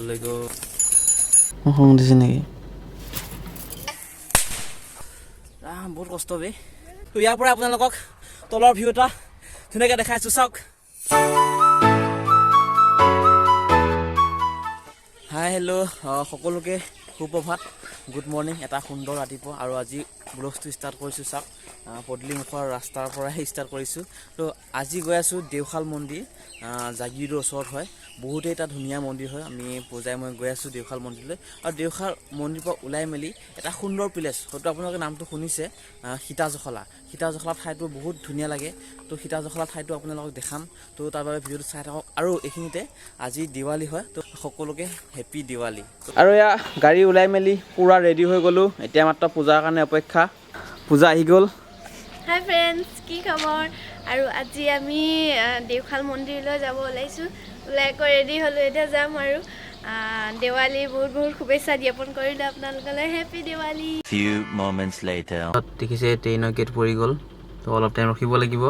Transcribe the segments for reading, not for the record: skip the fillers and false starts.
লৈ গ'ল খং উঠিছে নেকি বহুত কষ্ট বে ইয়াৰ পৰা আপোনালোকক তলৰ ভিউ এটা ধুনীয়াকৈ দেখাইছোঁ চাওক হাই হেল্ল' সকলোকে সুপ্ৰভাত গুড মৰ্ণিং এটা সুন্দৰ ৰাতিপুৱা আৰু আজি ব্লগটো ষ্টাৰ্ট কৰিছোঁ চাওক পদূলিমুখৰ ৰাস্তাৰ পৰাই ষ্টাৰ্ট কৰিছোঁ তো আজি গৈ আছোঁ দেওশাল মন্দিৰ জাগিৰোডৰ ওচৰত হয় বহুতেই এটা ধুনীয়া মন্দিৰ হয় আমি পূজাই মই গৈ আছোঁ দেওশাল মন্দিৰলৈ আৰু দেওশাল মন্দিৰৰ পৰা ওলাই মেলি এটা সুন্দৰ প্লেচ হয়তো আপোনালোকে নামটো শুনিছে সীতাজখলা ঠাইটো বহুত ধুনীয়া লাগে তো সীতাজখলা ঠাইটো আপোনালোকক দেখাম তো তাৰ বাবে ভিডিঅ'টো চাই থাকক আৰু এইখিনিতে আজি দিৱালী হয় তো সকলোকে হেপী দিৱালী আৰু এয়া গাড়ী ওলাই মেলি পুৰা ৰেডি হৈ গ'লোঁ এতিয়া মাত্ৰ পূজাৰ কাৰণে অপেক্ষা পূজা আহি গ'ল হাই ফ্ৰেণ্ডছ কি খবৰ আৰু আজি আমি দেওশাল মন্দিৰলৈ যাব ওলাইছোঁ ওলাই কৰি ৰেডি হ'লোঁ এতিয়া যাম আৰু দেৱালী বহুত বহুত শুভেচ্ছা জ্ঞাপন কৰিলোঁ আপোনালোকলৈ happy Diwali few moments later দেখিছে ট্ৰেইনৰ গেট পৰি গ'ল তো অলপ টাইম ৰখিব লাগিব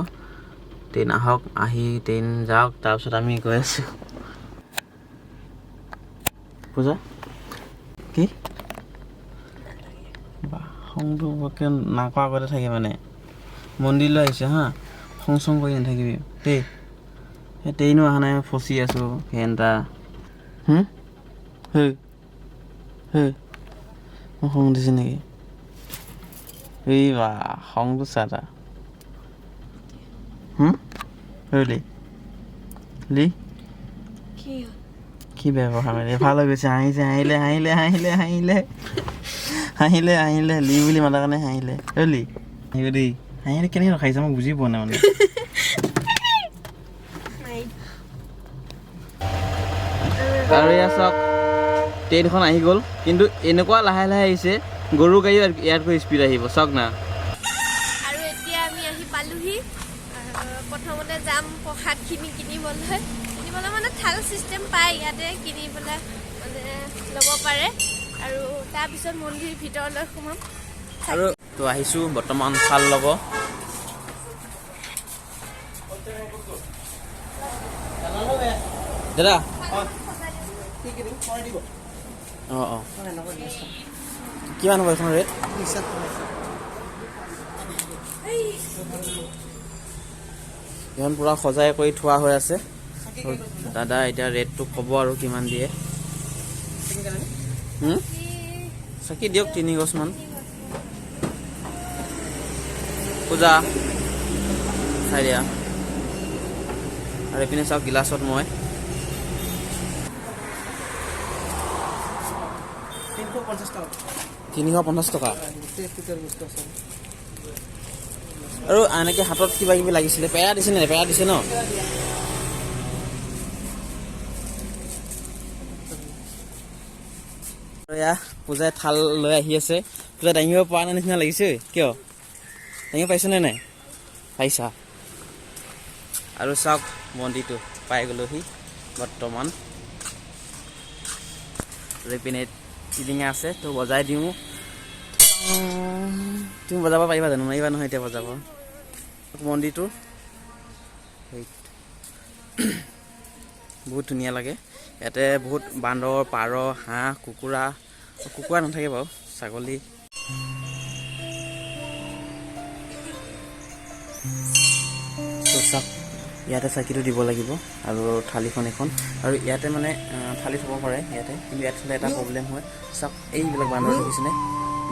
ট্ৰেইন আহক আহি ট্ৰেইন যাওক তাৰপিছত আমি গৈ আছোঁ পূজা কি খংটো বৰকৈ নাকৰ আগতে থাকে মানে মন্দিৰলৈ আহিছে হা খং চং কৰি নাথাকিবি দেই সেই ট্ৰেইনো অহা নাই ফচি আছোঁ ফেনটা মই খং উঠিছে নেকি এই বা খংটো চা তা কি ব্যৱহাৰ মানে ভাল হৈ গৈছে হাঁহিলে লি বুলি মাতাৰ কাৰণে হাঁহিলে লি আহিব দেই হাঁহিলে কেনেকৈ ৰখাইছে মই বুজি পোৱা নাই মানে আৰু এয়া চাওক ট্ৰেইনখন আহি গ'ল কিন্তু এনেকুৱা লাহে লাহে আহিছে গৰু গাড়ীও ইয়াতকৈ স্পীড আহিব চাওক না আৰু এতিয়া আমি আহি পালোহি প্ৰথমতে যাম প্ৰসাদখিনি কিনিবলৈ মানে থাল চিষ্টেম পায় ইয়াতে কিনি পেলাই মানে ল'ব পাৰে আৰু তাৰপিছত মন্দিৰ ভিতৰলৈ সোমাম আৰু তো আহিছোঁ বৰ্তমান থাল ল'ব দাদা অঁ কিমান হ'ব এইখন ৰেট এইখন পূৰা সজাই কৰি থোৱা হৈ আছে দাদা এতিয়া ৰেটটো ক'ব আৰু কিমান দিয়ে চাকি দিয়ক 3 গছমান পূজা চাই দিয়া আৰু এইপিনে চাওক গিলাচত মই 350 টকা আৰু এনেকৈ হাতত কিবা কিবি লাগিছিলে পেৰা দিছে নে পেৰা দিছে ন এয়া পূজাই থাল লৈ আহি আছে পূজা দাঙিব পৰা নাই নিচিনা লাগিছে কিয় দাঙিব পাৰিছনে নাই পাইছা আৰু চাওক মন্দিৰটো পাই গ'লোহি বৰ্তমান এইপিনে টিলিঙা আছে তো বজাই দিওঁ তুমি বজাব পাৰিবা জানো নোৱাৰিবা নহয় এতিয়া বজাব মন্দিৰটো বহুত ধুনীয়া লাগে ইয়াতে বহুত বান্দৰ পাৰ হাঁহ কুকুৰা নাথাকে বাৰু ছাগলী চাওক ইয়াতে চাকিটো দিব লাগিব আৰু থালিখন এখন আৰু ইয়াতে মানে থালি থ'ব পাৰে ইয়াতে কিন্তু ইয়াত থ'লে এটা প্ৰব্লেম হয় চাওক এইবিলাক বান্দৰ দেখিছেনে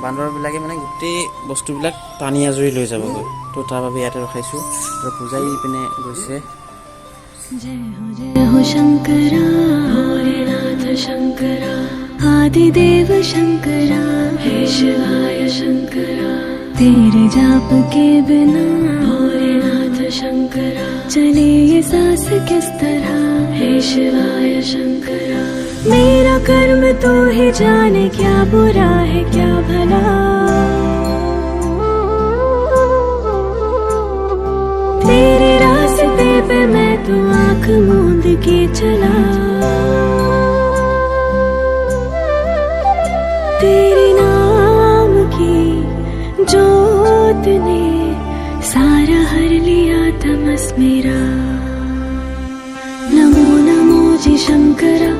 বান্দৰবিলাকে মানে গোটেই বস্তুবিলাক টানি আজৰি লৈ যাবগৈ তো তাৰ বাবে ইয়াতে ৰখাইছোঁ আৰু পূজাই পিনে গৈছে जय हो शंकरा भोलेनाथ शंकरा आदिदेव शंकरा हे शिवाय शंकरा तेरे जाप के बिना भोलेनाथ शंकरा चले ये सांस किस तरह हे शिवाय शंकरा मेरा कर्म तो ही जाने क्या बुरा है क्या भला तेरे रास्ते पे मैं तो आँख मूंद के चला तेरे नाम की जोत ने सारा हर लिया तमस मेरा नमो नमो जी शंकरा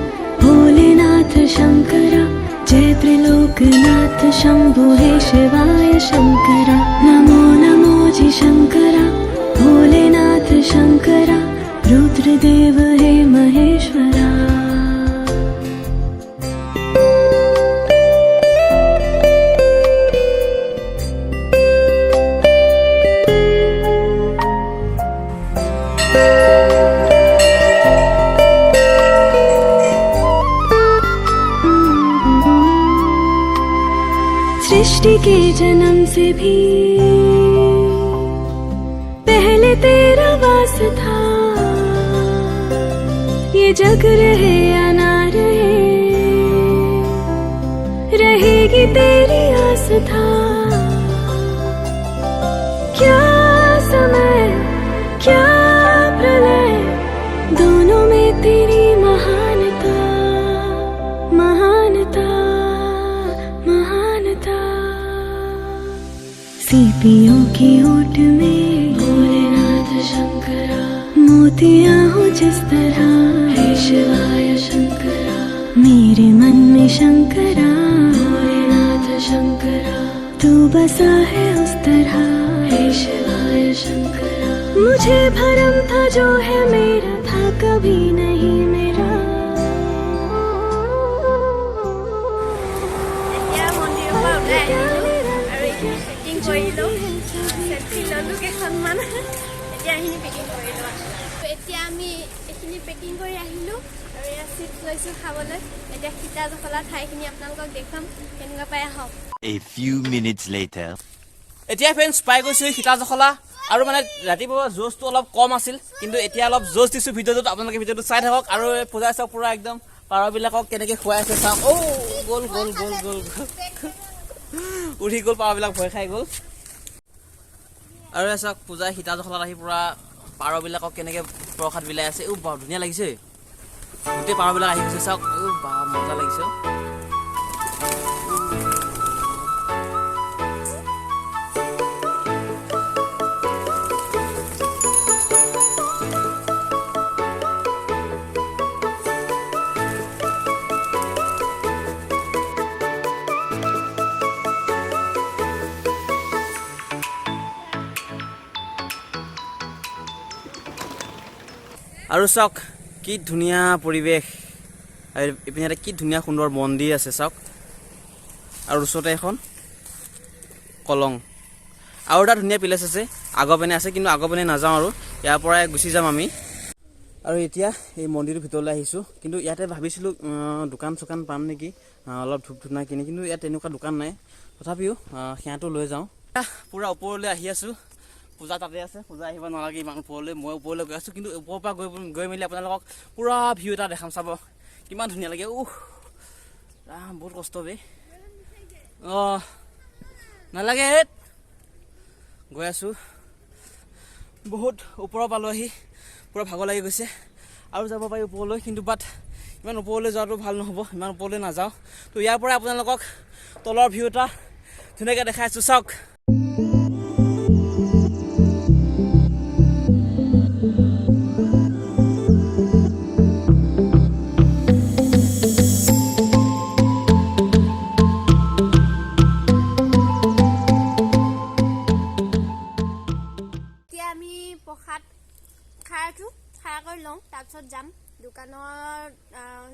शंकरा जय त्रिलोकनाथ शंभो हे शिवाय शंकरा नमो नमो जी शंकरा भोलेनाथ शंकरा रुद्रदेव हे महेश्वरा सृष्टि के जन्म से भी पहले तेरा वास था ये जग रहे या ना रहे रहेगी तेरी आस था क्या समय क्या प्रलय दोनों में तेरी महानता महानता महानता सीपियों की ओट में भोलेनाथ शंकरा मोतियां हो जिस तरह हे शिवाय शंकरा मेरे मन में शंकरा भोलेनाथ शंकरा तू बसा है उस तरह हे शिवाय शंकरा मुझे भरम था जो है मेरा था कभी नहीं मेरा এতিয়া মন্দিৰৰ পৰা ওলাই আহিলোঁ আৰু এইখিনি পেকিং কৰিলোঁ চেল্ফি ল'লোঁ কেইখনমান এতিয়া এইখিনি পেকিং কৰিলোঁ এতিয়া আমি এইখিনি পেকিং কৰি আহিলোঁ আৰু এয়া চিপছ লৈছোঁ খাবলৈ এতিয়া সীতা জখলা ঠাইখিনি আপোনালোকক দেখুৱাম কেনেকুৱা পাই আহক A few minutes later. এতিয়া ফ্ৰেণ্ডছ পাই গৈছোঁ সীতা জখলা আৰু মানে ৰাতিপুৱা জোজটো অলপ কম আছিল কিন্তু এতিয়া অলপ জোজ দিছোঁ ভিডিঅ'টোত আপোনালোকে ভিডিঅ'টো চাই থাকক আৰু পূজা চাওক পুৰা একদম পাৰবিলাকক কেনেকৈ খুৱাই আছে চাওক গ'ল গ'ল গ'ল গ'ল উঠি গ'ল পাৰবিলাক ভয় খাই গ'ল আৰু চাওক পূজাই সীতা জখলাত আহি পুৰা পাৰবিলাকক কেনেকৈ প্ৰসাদ বিলাই আছে বা ধুনীয়া লাগিছে গোটেই পাৰবিলাক আহি গৈছে চাওক বা মজা লাগিছে আৰু চাওক কি ধুনীয়া পৰিৱেশ আৰু ইপিনে এটা কি ধুনীয়া সুন্দৰ মন্দিৰ আছে চাওক আৰু ওচৰতে এখন কলং আৰু এটা ধুনীয়া প্লেচ আছে আগৰ পিনে আছে কিন্তু আগৰ পিনে নাযাওঁ আৰু ইয়াৰ পৰাই গুচি যাম আমি আৰু এতিয়া এই মন্দিৰটোৰ ভিতৰলৈ আহিছোঁ কিন্তু ইয়াতে ভাবিছিলোঁ দোকান চোকান পাম নেকি অলপ ধূপ ধূনা কিনি কিন্তু ইয়াত তেনেকুৱা দোকান নাই তথাপিও সেয়াটো লৈ যাওঁ পুৰা ওপৰলৈ আহি আছোঁ পূজা তাতে আছে পূজা আহিব নালাগে ইমান ওপৰলৈ মই ওপৰলৈ গৈ আছোঁ কিন্তু ওপৰৰ পৰা গৈ মেলি আপোনালোকক পুৰা ভিউ এটা দেখাম চাব কিমান ধুনীয়া লাগে বহুত কষ্ট বে নালাগে গৈ আছোঁ বহুত ওপৰৰ পালোঁ আহি পুৰা ভাগৰ লাগি গৈছে আৰু যাব পাৰি ওপৰলৈ কিন্তু বাট ইমান ওপৰলৈ যোৱাটো ভাল নহ'ব ইমান ওপৰলৈ নাযাওঁ তো ইয়াৰ পৰা আপোনালোকক তলৰ ভিউ এটা ধুনীয়াকৈ দেখাই আছোঁ চাওক খাৰা কৰি লওঁ তাৰপিছত যাম দোকানৰ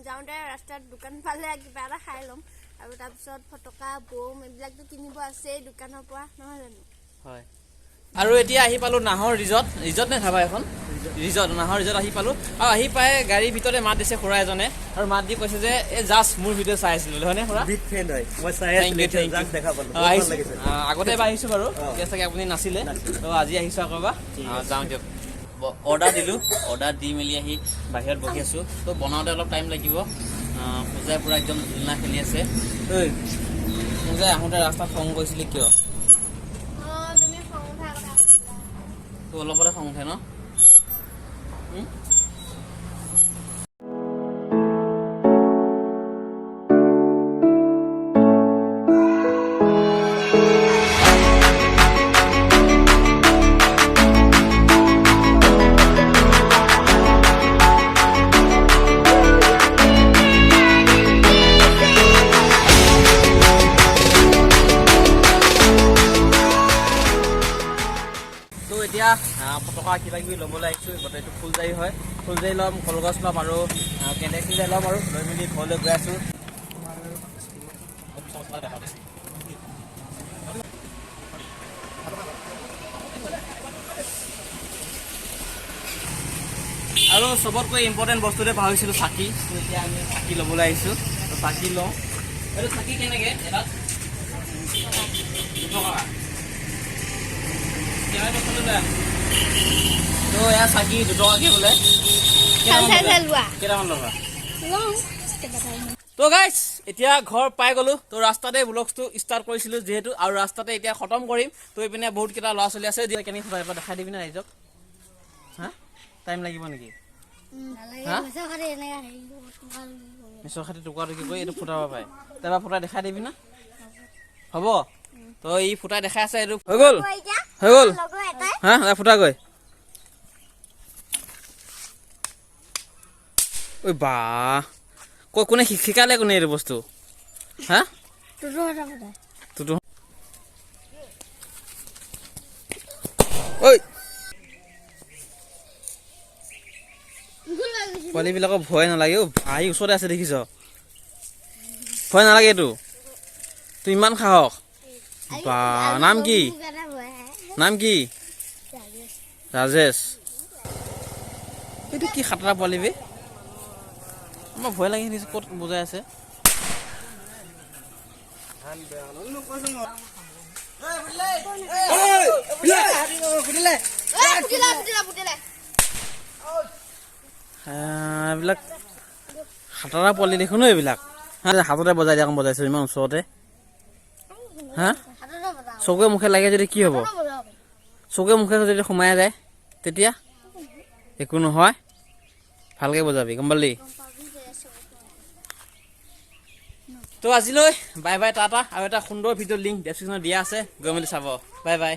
যাওঁতে ৰাস্তাত দোকান পালে কিবা এটা খাই ল'ম আৰু তাৰপিছত ফটকা বম এইবিলাকতো কিনিব আছেই দোকানৰ পৰা নহয় জানো হয় আৰু এতিয়া আহি পালোঁ নাহৰ ৰিজৰ্ট নে ধাবা এখন নাহৰ ৰিজৰ্ট আহি পালোঁ আৰু আহি পাই গাড়ীৰ ভিতৰতে মাত দিছে খুৰা এজনে আৰু মাত দি কৈছে যে এই জাষ্ট মোৰ ভিডিঅ' চাই আছিলোঁ হয়নে খুৰা বিগ ফ্ৰেণ্ড হয় মই চাই আছিলোঁ যাক দেখা পালোঁ আগতে এবাৰ আহিছোঁ বাৰু এতিয়া চাগে আপুনি নাছিলে তো আজি আহিছোঁ আকৌ এবাৰ যাওঁ দিয়ক অৰ্ডাৰ দিলোঁ অৰ্ডাৰ দি মেলি আহি বাহিৰত বহি আছোঁ তো বনাওঁতে অলপ টাইম লাগিব পূজাই পূৰা একদম ঝুলনা খেলি আছে পূজাই আহোঁতে ৰাস্তাত খং কৰিছিলি কিয় তো অলপতে খং উঠে ন পৰা কিবা কিবি ল'বলৈ আহিছোঁ। গোটেইটো ফুলজাৰি হয়, ফুলজাৰি ল'ম, কলগছ ল'ম আৰু কেন্দেল চেন্দেল ল'ম আৰু লৈ মেলি ঘৰলৈ গৈ আছোঁ। আৰু চবতকৈ ইম্পৰ্টেণ্ট বস্তুটোৱে পাহৰিছিলোঁ, চাকি। এতিয়া আমি চাকি ল'বলৈ আহিছোঁ, তো চাকি লওঁ। এইটো চাকি কেনেকৈ এটাত 2 টকা। তো এয়া চাকি 2 টকাকৈ বোলে। কেইটামান ল'বা? তো গাইজ এতিয়া ঘৰ পাই গ'লোঁ। তো ৰাস্তাতে ব্লগটো ষ্টাৰ্ট কৰিছিলোঁ যিহেতু, আৰু ৰাস্তাতে এতিয়া খতম কৰিম। তো এইপিনে বহুতকেইটা ল'ৰা ছোৱালী আছে, কেনেকৈ ফুটাই এবাৰ দেখাই দিবি নে ৰাইজক? হা টাইম লাগিব নেকি? মিছৰ খাতি টুকুৰা টুকি কৰি এইটো ফুটাব পাৰে। তাৰপৰা ফুটাই দেখাই দিবি না? হ'ব। তো ই ফুটাই দেখাই আছে, এইটো হৈ গ'ল, হৈ গ'ল। হা ফুটা গৈ ঐ বা কোনে শিকালে, কোনে এইটো বস্তু? হা ঐ পোৱালীবিলাকৰ ভয় নালাগে। আহি ওচৰতে আছে দেখিছ, ভয় নালাগে। এইটো তুই ইমান সাহস বা। নাম কি? নাম কি? ৰাজেশ। এইটো কি খাতৰা পোৱালি বে, আমাৰ ভয় লাগি শুনিছোঁ। ক'ত বুজাই আছে? এইবিলাক খাতৰা পোৱালি দেখোন এইবিলাক। হাততে বজাই দিয়া, বজাইছো ইমান ওচৰতে। হা চকুৱে মুখে লাগে যদি কি হ'ব? চকুৱে মুখে যদি সোমাই যায় তেতিয়া একো নহয়। ভালকৈ বজাবি, গম পালি? তো আজিলৈ বাই বাই, টাটা। আৰু এটা সুন্দৰ ভিডিঅ' লিংক ডেছক্ৰিপশ্যনত দিয়া আছে, গৈ মেলি চাব। Bye bye.